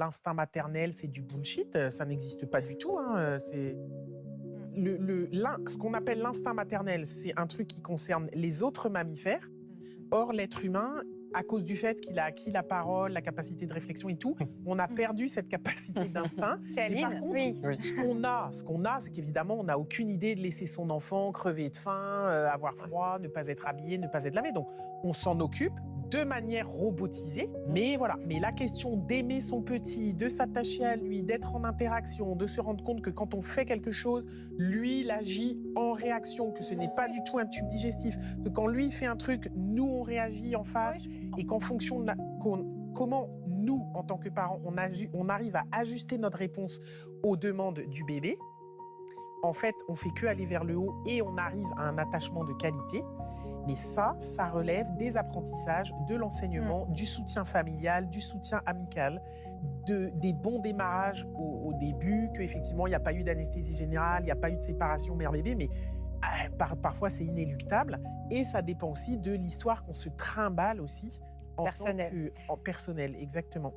L'instinct maternel, c'est du bullshit, ça n'existe pas du tout, hein, ce qu'on appelle l'instinct maternel, c'est un truc qui concerne les autres mammifères. Or, l'être humain, à cause du fait qu'il a acquis la parole, la capacité de réflexion et tout, on a perdu cette capacité d'instinct. C'est Mais par Aline. contre, Oui. ce qu'on a, c'est qu'évidemment, on n'a aucune idée de laisser son enfant crever de faim, avoir froid, ne pas être habillé, ne pas être lavé. Donc, on s'en occupe de manière robotisée. Mais voilà. Mais la question d'aimer son petit, de s'attacher à lui, d'être en interaction, de se rendre compte que quand on fait quelque chose, lui, il agit en réaction, que ce n'est pas du tout un tube digestif, que quand lui il fait un truc, nous, on réagit en face, et qu'en fonction de comment nous, en tant que parents, on arrive à ajuster notre réponse aux demandes du bébé, en fait, on fait que aller vers le haut et on arrive à un attachement de qualité. Mais ça relève des apprentissages, de l'enseignement, du soutien familial, du soutien amical, des bons démarrages au début, qu'effectivement, il n'y a pas eu d'anesthésie générale, il n'y a pas eu de séparation mère-bébé, mais parfois, c'est inéluctable. Et ça dépend aussi de l'histoire qu'on se trimballe aussi en Personnel. tant que en personnel, exactement.